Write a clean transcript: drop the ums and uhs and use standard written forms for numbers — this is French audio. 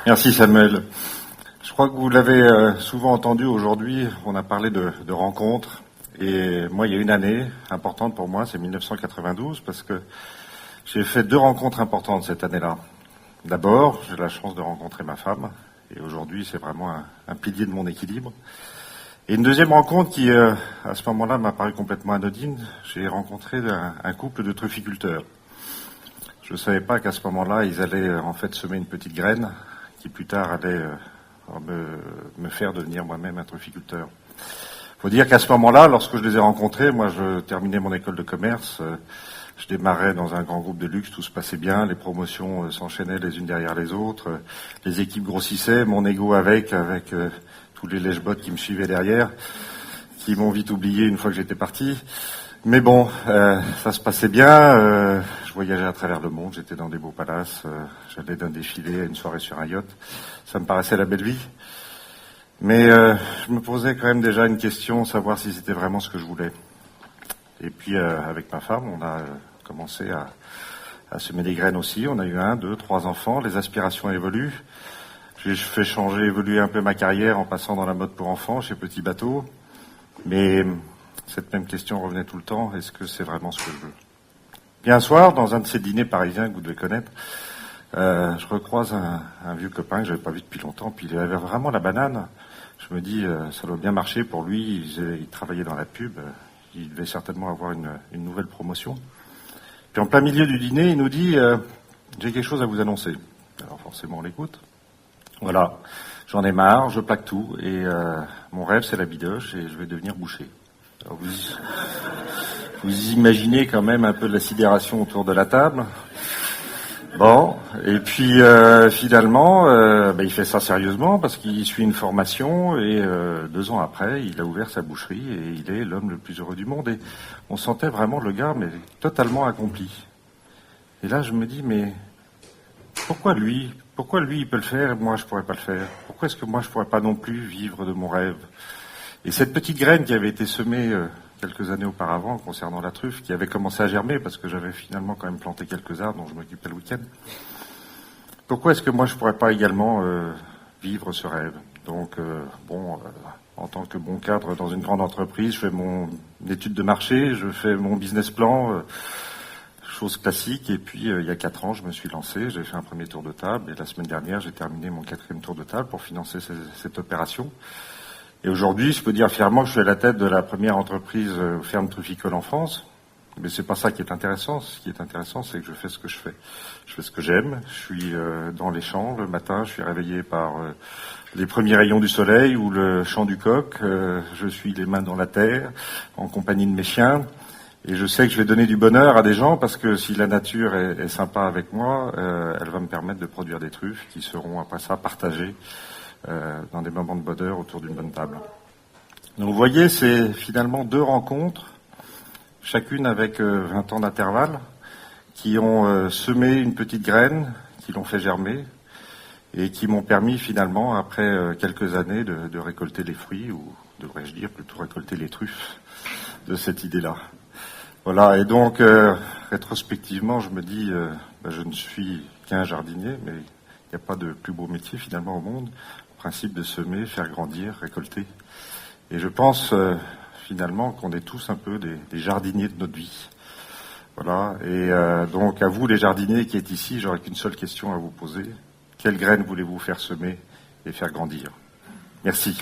Merci Samuel. Je crois que vous l'avez souvent entendu aujourd'hui, on a parlé de rencontres. Et moi, il y a une année importante pour moi, c'est 1992, parce que j'ai fait 2 rencontres importantes cette année-là. D'abord, j'ai la chance de rencontrer ma femme, et aujourd'hui, c'est vraiment un pilier de mon équilibre. Et une deuxième rencontre qui, à ce moment-là, m'a paru complètement anodine, j'ai rencontré un couple de trufficulteurs. Je ne savais pas qu'à ce moment-là, ils allaient en fait semer une petite graine qui plus tard allait me faire devenir moi-même un trufficulteur. Il faut dire qu'à ce moment-là, lorsque je les ai rencontrés, moi je terminais mon école de commerce, je démarrais dans un grand groupe de luxe, tout se passait bien, les promotions s'enchaînaient les unes derrière les autres, les équipes grossissaient, mon ego avec tous les lèche-bottes qui me suivaient derrière, qui m'ont vite oublié une fois que j'étais parti. Mais bon, ça se passait bien, je voyageais à travers le monde, j'étais dans des beaux palaces, j'allais d'un défilé à une soirée sur un yacht, ça me paraissait la belle vie. Mais je me posais quand même déjà une question, savoir si c'était vraiment ce que je voulais. Et puis avec ma femme, on a commencé à semer des graines aussi. On a eu 1, 2, 3 enfants, les aspirations évoluent. J'ai fait évoluer un peu ma carrière en passant dans la mode pour enfants chez Petit Bateau. Mais cette même question revenait tout le temps, est-ce que c'est vraiment ce que je veux? Puis un soir, dans un de ces dîners parisiens que vous devez connaître, je recroise un vieux copain que je n'avais pas vu depuis longtemps, puis il avait vraiment la banane. Je me dis, ça doit bien marcher pour lui, il travaillait dans la pub, il devait certainement avoir une nouvelle promotion. Puis en plein milieu du dîner, il nous dit, j'ai quelque chose à vous annoncer. Alors forcément, on l'écoute. Voilà, j'en ai marre, je plaque tout, et mon rêve, c'est la bidoche, et je vais devenir boucher. Alors vous imaginez quand même un peu de la sidération autour de la table. Bon, et puis finalement, il fait ça sérieusement parce qu'il suit une formation et 2 ans après, il a ouvert sa boucherie et il est l'homme le plus heureux du monde. Et on sentait vraiment le gars, mais totalement accompli. Et là, je me dis, mais pourquoi lui il peut le faire et moi je pourrais pas le faire? Pourquoi est-ce que moi je pourrais pas non plus vivre de mon rêve? Et cette petite graine qui avait été semée quelques années auparavant concernant la truffe, qui avait commencé à germer parce que j'avais finalement quand même planté quelques arbres dont je m'occupais le week-end. Pourquoi est-ce que moi je pourrais pas également vivre ce rêve? Donc en tant que bon cadre dans une grande entreprise, je fais mon étude de marché, je fais mon business plan, chose classique. Et puis il y a 4 ans, je me suis lancé, j'ai fait un premier tour de table et la semaine dernière, j'ai terminé mon 4e tour de table pour financer cette opération. Et aujourd'hui, je peux dire fièrement que je suis à la tête de la première entreprise ferme trufficole en France. Mais c'est pas ça qui est intéressant. Ce qui est intéressant, c'est que je fais ce que je fais. Je fais ce que j'aime. Je suis dans les champs le matin. Je suis réveillé par les premiers rayons du soleil ou le chant du coq. Je suis les mains dans la terre, en compagnie de mes chiens. Et je sais que je vais donner du bonheur à des gens parce que si la nature est sympa avec moi, elle va me permettre de produire des truffes qui seront après ça partagées dans des moments de bonheur autour d'une bonne table. Donc vous voyez, c'est finalement 2 rencontres, chacune avec 20 ans d'intervalle, qui ont semé une petite graine, qui l'ont fait germer, et qui m'ont permis finalement, après quelques années, de récolter les fruits, ou devrais-je dire plutôt récolter les truffes de cette idée-là. Voilà, et donc rétrospectivement, je me dis, je ne suis qu'un jardinier, mais il n'y a pas de plus beau métier finalement au monde. Principe de semer, faire grandir, récolter. Et je pense finalement qu'on est tous un peu des jardiniers de notre vie. Voilà. Et donc à vous les jardiniers qui êtes ici, j'aurais qu'une seule question à vous poser. Quelle graine voulez-vous faire semer et faire grandir? Merci.